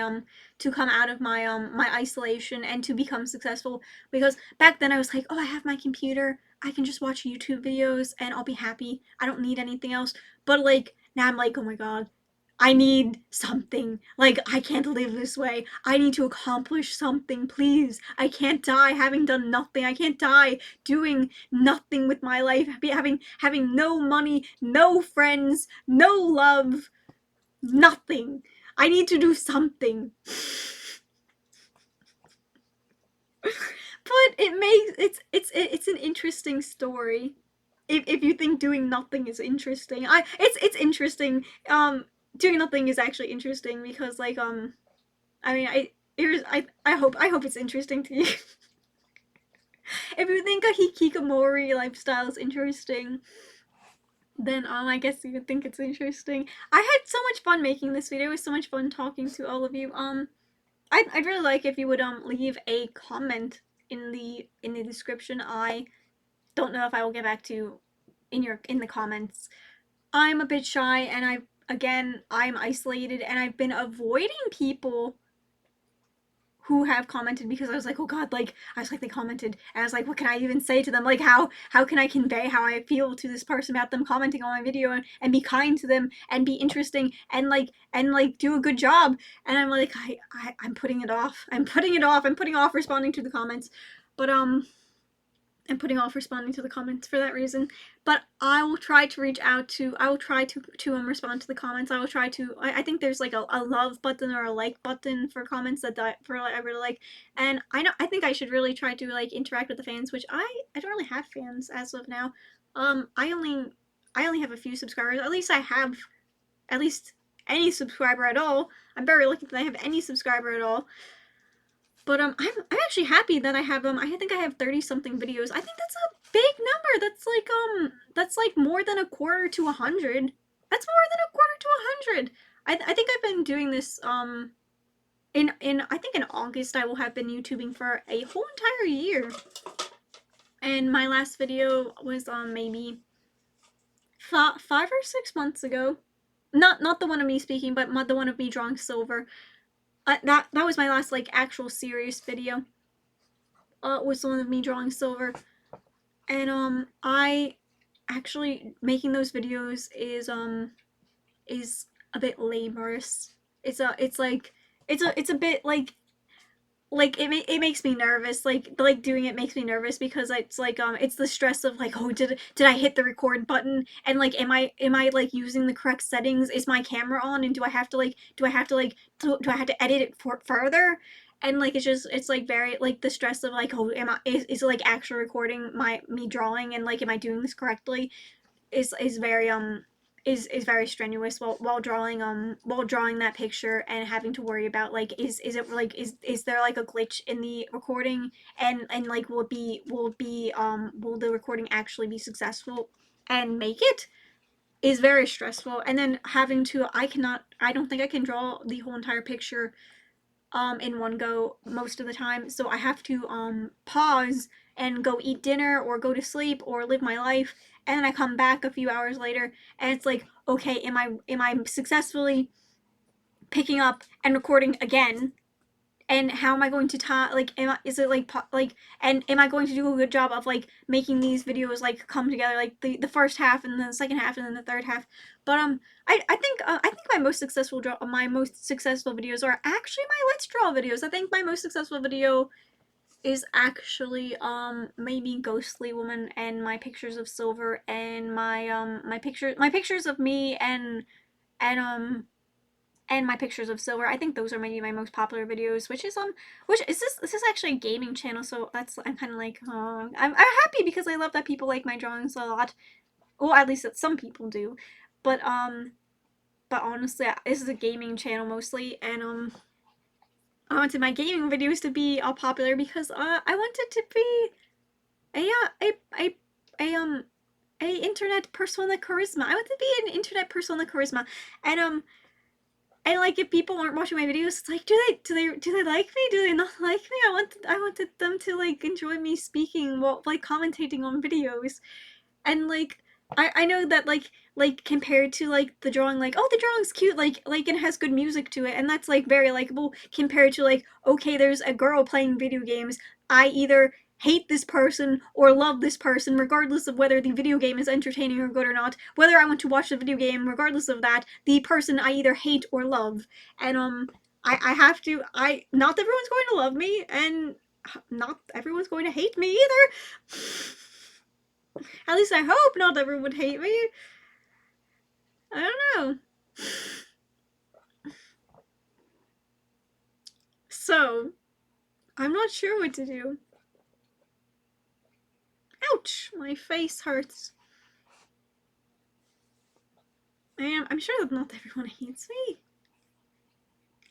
my isolation and to become successful, because back then I was like, "Oh, I have my computer. I can just watch YouTube videos and I'll be happy. I don't need anything else." But like now I'm like, "Oh my god. I need something. Like, I can't live this way. I need to accomplish something, please. I can't die having done nothing. I can't die doing nothing with my life. Having no money, no friends, no love, nothing. I need to do something." But it's an interesting story. If you think doing nothing is interesting, it's interesting. Doing nothing is actually interesting because like I mean I hope it's interesting to you. If you think a hikikomori lifestyle is interesting, then I guess you would think it's interesting. I had so much fun making this video. It was so much fun talking to all of you. I'd really like if you would leave a comment in the description. I don't know if I will get back to in the comments. I'm a bit shy, and I'm isolated, and I've been avoiding people who have commented because I was like, oh god, like I was like they commented, and I was like, what can I even say to them? Like how can I convey how I feel to this person about them commenting on my video, and be kind to them and be interesting and like do a good job? And I'm like I'm putting it off. I'm putting off responding to the comments. But I'm putting off responding to the comments for that reason. But I will try to reach out to, I will try to respond to the comments. I will try to, I think there's like a love button or a like button for comments that I really like. And I think I should really try to like interact with the fans, which I don't really have fans as of now. I only have a few subscribers. At least I have at least any subscriber at all. I'm very lucky that I have any subscriber at all. But I'm actually happy that I have I think I have 30 something videos. I think that's a big number. That's like more than a quarter to 100. That's more than a quarter to 100. I think I've been doing this in I think in August I will have been YouTubing for a whole entire year. And my last video was maybe 5 or 6 months ago. Not the one of me speaking, but the one of me drawing silver. That was my last like actual serious video. Was the one of me drawing silver, and I actually making those videos is a bit laborious. It's a bit like it makes me nervous. Like doing it makes me nervous because it's like it's the stress of like, oh, did I hit the record button, and like am I like using the correct settings? Is my camera on, and do I have to edit it further? And like it's like very like the stress of like, oh, is it like actually recording me drawing, and like am I doing this correctly? Is very very strenuous while drawing that picture, and having to worry about like is it like is there like a glitch in the recording, and like will the recording actually be successful and make it, is very stressful. And then having to I don't think I can draw the whole entire picture in one go most of the time, so I have to pause and go eat dinner or go to sleep or live my life, and then I come back a few hours later, and it's like, okay, am I successfully picking up and recording again? And how am I going to like is it like and am I going to do a good job of like making these videos like come together, like the first half and then the second half and then the third half? But I think my most successful videos are actually my Let's Draw videos. I think my most successful video is actually maybe Ghostly Woman and my pictures of silver, and my pictures of me and my pictures of silver. I think those are maybe my most popular videos, which is this is actually a gaming channel, so that's I'm kind of like, oh, I'm happy because I love that people like my drawings a lot. Well, at least that some people do. But honestly, this is a gaming channel mostly, and I wanted my gaming videos to be all popular because I wanted to be a internet persona charisma. I want to be an internet persona charisma, and like if people aren't watching my videos, it's like, do they like me? Do they not like me? I wanted them to like enjoy me speaking while like commentating on videos. And like I know that like compared to like the drawing, like, oh, the drawing's cute, like it has good music to it, and that's like very likable, compared to like, okay, there's a girl playing video games. I either hate this person or love this person, regardless of whether the video game is entertaining or good or not. Whether I want to watch the video game, regardless of that, the person I either hate or love. And I have to, not everyone's going to love me, and not everyone's going to hate me either. At least I hope not everyone would hate me. I don't know. So, I'm not sure what to do. Ouch! My face hurts. I'm sure that not everyone hates me.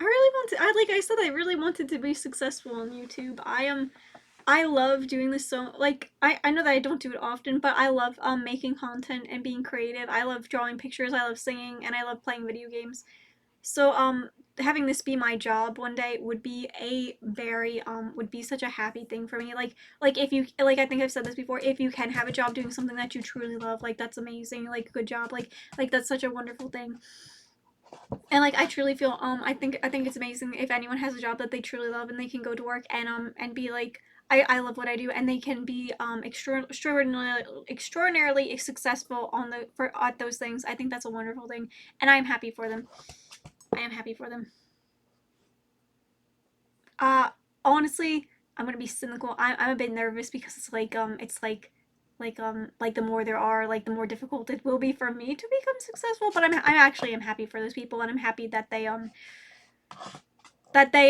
I really want to, like I said, I really wanted to be successful on YouTube. I love doing this so, like, I know that I don't do it often, but I love making content and being creative. I love drawing pictures, I love singing, and I love playing video games. So having this be my job one day would be a very would be such a happy thing for me. Like if you, like, I think I've said this before, if you can have a job doing something that you truly love, like, that's amazing. Like, good job. Like that's such a wonderful thing. And like I truly feel I think it's amazing if anyone has a job that they truly love and they can go to work and be like, I love what I do, and they can be extraordinarily successful on the for at those things. I think that's a wonderful thing, and I am happy for them. I am happy for them. Uh, Honestly, I'm gonna be cynical. I'm a bit nervous because it's like the more there are, like, the more difficult it will be for me to become successful. But I actually am happy for those people, and I'm happy that they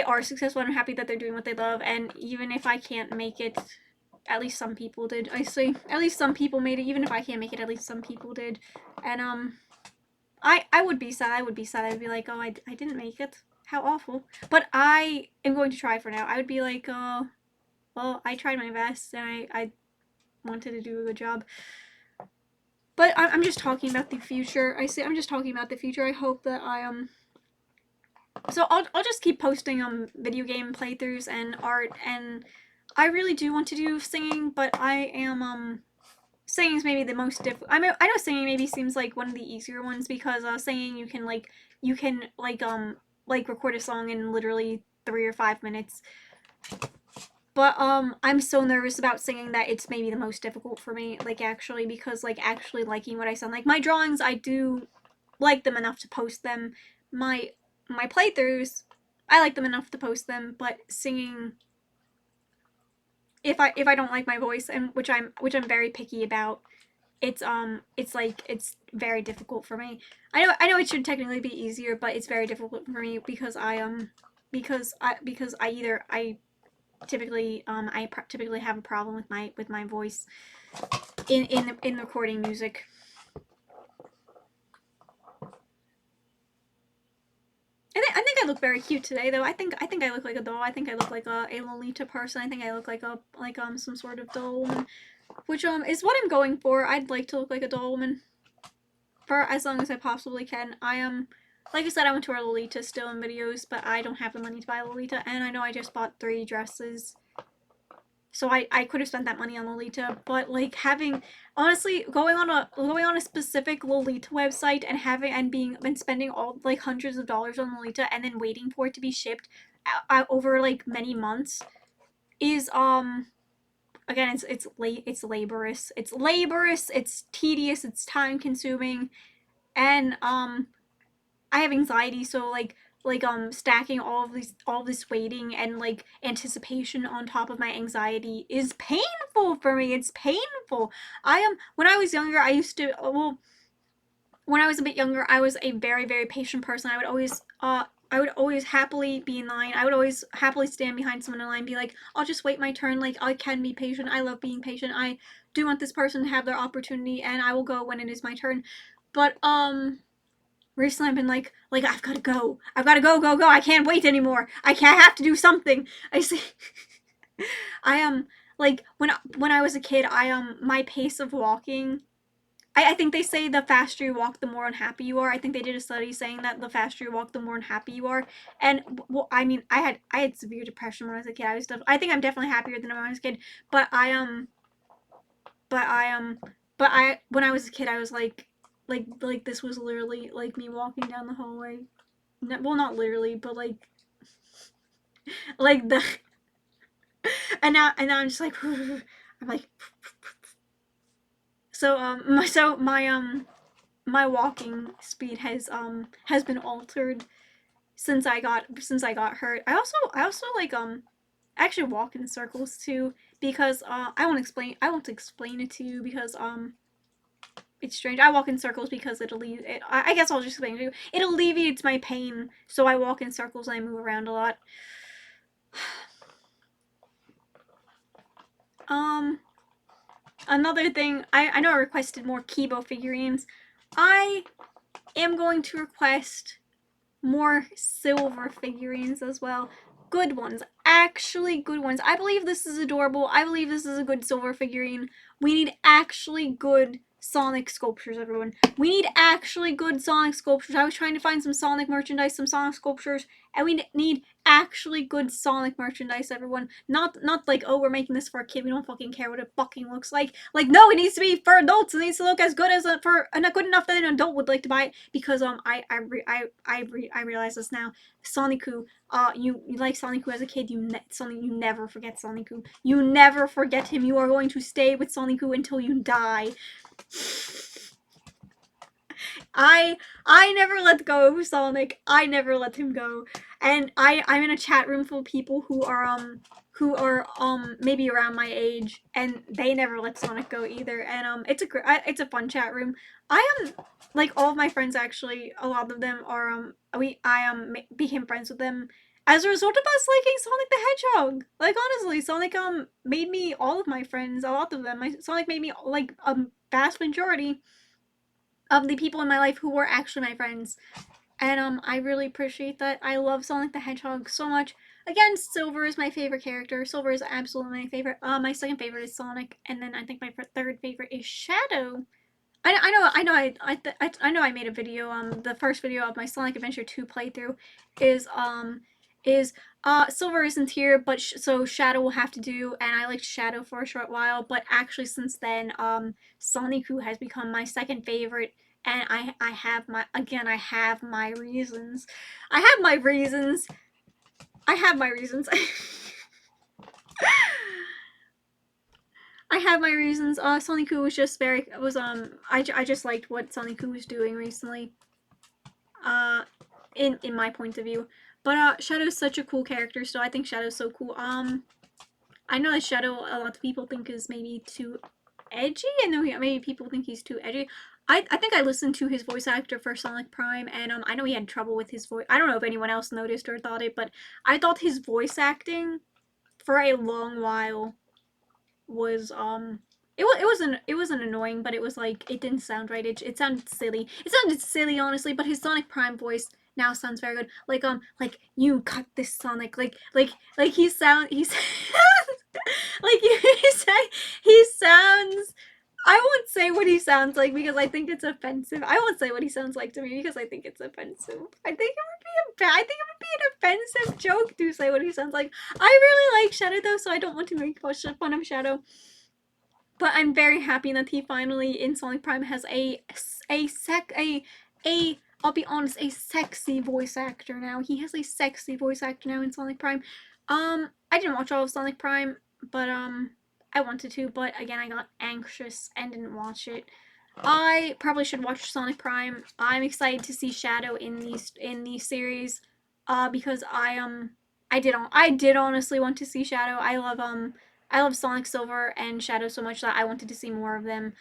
are successful, and I'm happy that they're doing what they love. And even if I can't make it, at least some people did. I see. At least some people made it. Even if I can't make it, at least some people did. And I would be sad. I would be sad. I'd be like, oh, I didn't make it. How awful. But I am going to try for now. I would be like, oh, well, I tried my best, and I wanted to do a good job. But I'm just talking about the future. I'm just talking about the future. I hope that so I'll just keep posting video game playthroughs and art, and I really do want to do singing, but I am singing is maybe the most difficult. I know singing maybe seems like one of the easier ones, because singing you can like record a song in literally 3 or 5 minutes. But I'm so nervous about singing that it's maybe the most difficult for me, like, actually, because like actually liking what I sound like. My drawings, I do like them enough to post them. My playthroughs, I like them enough to post them, but singing, if I don't like my voice, and which I'm very picky about, it's very difficult for me. I know it should technically be easier, but it's very difficult for me because I either I typically have a problem with my voice in recording music. I think I look very cute today, though. I think I look like a doll. I think I look like a Lolita person. I think I look like some sort of doll woman, which is what I'm going for. I'd like to look like a doll woman for as long as I possibly can. Like I said, I went to wear Lolita still in videos, but I don't have the money to buy Lolita, and I know I just bought 3 dresses. So I could have spent that money on Lolita, but like honestly, going on a specific Lolita website and spending all like hundreds of dollars on Lolita, and then waiting for it to be shipped over like many months is again, it's laborious, it's tedious, it's time consuming, and I have anxiety, so stacking all this waiting and like anticipation on top of my anxiety is painful for me. It's painful. When I was younger, when I was a bit younger, I was a very, very patient person. I would always happily be in line. I would always happily stand behind someone in line and be like, I'll just wait my turn. Like, I can be patient. I love being patient. I do want this person to have their opportunity, and I will go when it is my turn. But recently I've been like I've gotta go. I've gotta go. I can't wait anymore. I have to do something. I see. I like when I was a kid, my pace of walking. I think they say the faster you walk, the more unhappy you are. I think they did a study saying that the faster you walk, the more unhappy you are. And well, I mean, I had severe depression when I was a kid. I think I'm definitely happier than when I was a kid. But I But when I was a kid, I was like this was literally like me walking down the hallway. Well, not literally, but like the and now I'm just like I'm like so my walking speed has been altered since I got hurt. I also like actually walk in circles too because I won't explain it to you because it's strange. I walk in circles because I guess I'll just explain it to you. It alleviates my pain, so I walk in circles and I move around a lot. Another thing, I know I requested more Kibo figurines. I am going to request more silver figurines as well. Good ones. Actually good ones. I believe this is adorable. I believe this is a good silver figurine. We need actually good Sonic sculptures, everyone. We need actually good Sonic sculptures. I was trying to find some Sonic merchandise, some Sonic sculptures, and we need actually good Sonic merchandise, everyone. Not like, oh, we're making this for a kid. We don't fucking care what it fucking looks like. Like, no, it needs to be for adults. It needs to look as good as good enough that an adult would like to buy it. Because I realize this now. Sonic-Ku, you like Sonic-Ku as a kid. You never forget Sonic-Ku. You never forget him. You are going to stay with Sonic-Ku until you die. I never let go of Sonic. I never let him go. And I'm in a chat room full of people who are maybe around my age, and they never let Sonic go either. And it's a fun chat room. I am like all of my friends actually. A lot of them are became friends with them as a result of us liking Sonic the Hedgehog. Like honestly, Sonic made me all of my friends. A lot of them. Sonic made me like a vast majority of the people in my life who were actually my friends. And I really appreciate that. I love Sonic the Hedgehog so much. Again, Silver is my favorite character. Silver is absolutely my favorite. My second favorite is Sonic, and then I think my third favorite is Shadow. I know I made a video. The first video of my Sonic Adventure 2 playthrough is Silver isn't here, but so Shadow will have to do, and I liked Shadow for a short while, but actually since then, Sonic-Ku has become my second favorite, and I have my reasons. I have my reasons. I have my reasons. I have my reasons. Sonic-Ku was just I just liked what Sonic-Ku was doing recently. In my point of view. But Shadow's such a cool character, so I think Shadow's so cool. I know that Shadow a lot of people think is maybe too edgy. I know maybe people think he's too edgy. I think I listened to his voice actor for Sonic Prime, and I know he had trouble with his voice. I don't know if anyone else noticed or thought it, but I thought his voice acting for a long while was it wasn't annoying, but it was like it didn't sound right. It sounded silly. It sounded silly, honestly. But his Sonic Prime voice now sounds very good. Like you cut this Sonic. Like he sounds like he sounds. I won't say what he sounds like because I think it's offensive. I won't say what he sounds like to me because I think it's offensive. I think it would be an offensive joke to say what he sounds like. I really like Shadow though, so I don't want to make fun of Shadow. But I'm very happy that he finally in Sonic Prime has I'll be honest, a sexy voice actor now. He has a sexy voice actor now in Sonic Prime. I didn't watch all of Sonic Prime, but I wanted to, but again I got anxious and didn't watch it. I probably should watch Sonic Prime. I'm excited to see Shadow in the series, because I did honestly want to see Shadow. I love Sonic Silver and Shadow so much that I wanted to see more of them.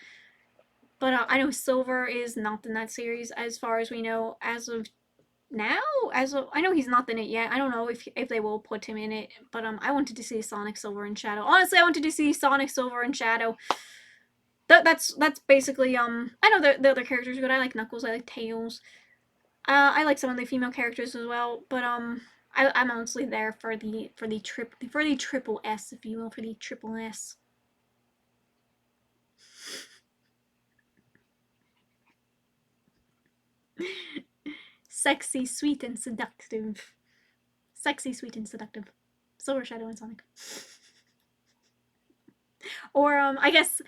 But I know Silver is not in that series as far as we know as of now. I know he's not in it yet. I don't know if they will put him in it. But I wanted to see Sonic Silver and Shadow. Honestly, I wanted to see Sonic Silver and Shadow. That's basically I know the other characters are good. I like Knuckles. I like Tails. I like some of the female characters as well. But I'm honestly there for the triple S, if you will, for the triple S. Sexy, sweet, and seductive. Sexy, sweet, and seductive. Silver, Shadow, and Sonic. Or I guess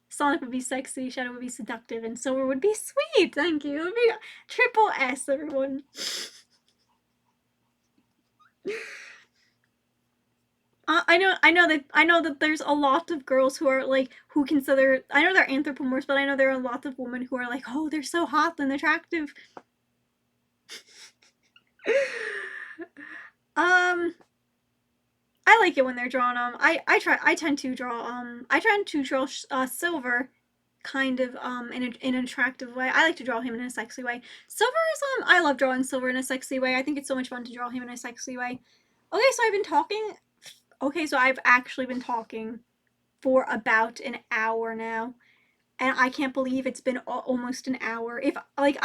Sonic would be sexy, Shadow would be seductive, and Silver would be sweet. Thank you. It would be triple S, everyone. I know that there's a lot of girls who are like who consider. I know they're anthropomorphs, but I know there are lots of women who are like, oh, they're so hot and attractive. um, I like it when they're drawn. I tend to draw. Silver, kind of in an attractive way. I like to draw him in a sexy way. Silver is I love drawing Silver in a sexy way. I think it's so much fun to draw him in a sexy way. Okay, so I've been talking. Okay, so I've actually been talking for about an hour now, and I can't believe it's been almost an hour. If like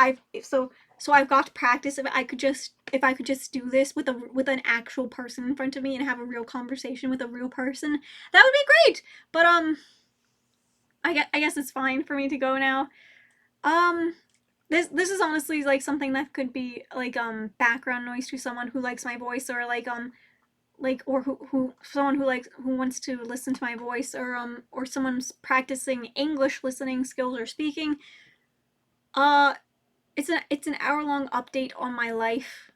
so I've got to practice. If I could just do this with an actual person in front of me and have a real conversation with a real person, that would be great. But I guess it's fine for me to go now. Um, this is honestly like something that could be like background noise to someone who likes my voice, or like or who someone who wants to listen to my voice, or someone's practicing English listening skills or speaking. uh it's an hour long update on my life.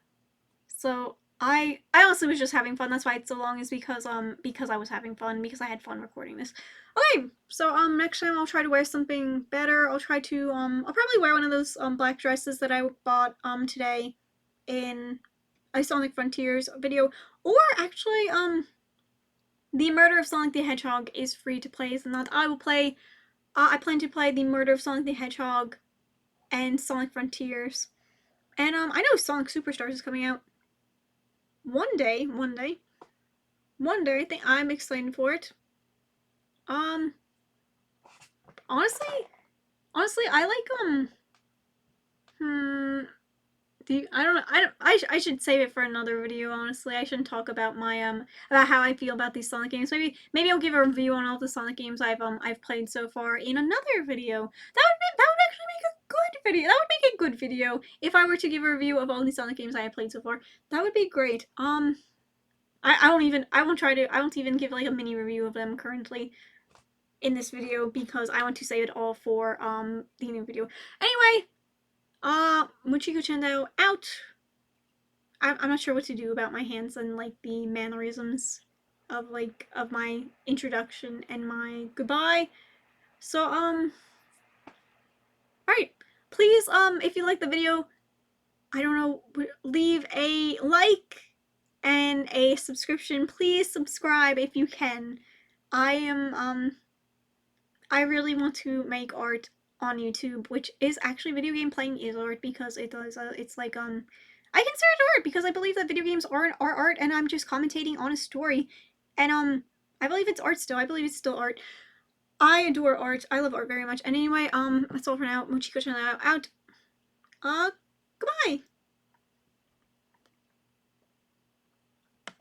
So I honestly was just having fun. That's why it's so long, is because I was having fun, because I had fun recording this. Okay, so next time I'll try to wear something better. I'll try to I'll probably wear one of those black dresses that I bought today in a Sonic Frontiers video. Or actually the Murder of Sonic the Hedgehog is free to play, so that I will play. I plan to play the Murder of Sonic the Hedgehog and Sonic Frontiers. And I know Sonic Superstars is coming out one day. I think I'm excited for it. Um, honestly, I like I don't know. I should save it for another video. Honestly, I shouldn't talk about my about how I feel about these Sonic games. Maybe I'll give a review on all the Sonic games I've played so far in another video. That would actually make a good video. That would make a good video if I were to give a review of all the Sonic games I have played so far. That would be great. I won't even give like a mini review of them currently in this video, because I want to save it all for the new video. Anyway, Mochiko Chando out. I'm not sure what to do about my hands and like the mannerisms of my introduction and my goodbye. So alright. Please if you like the video, I don't know, leave a like and a subscription. Please subscribe if you can. I really want to make art on YouTube, which is actually video game playing is art, because it's like I consider it art because I believe that video games are art, and I'm just commentating on a story, and I believe it's art still. I believe it's still art. I adore art. I love art very much. And anyway, that's all for now. Mochiko-chan out. Goodbye.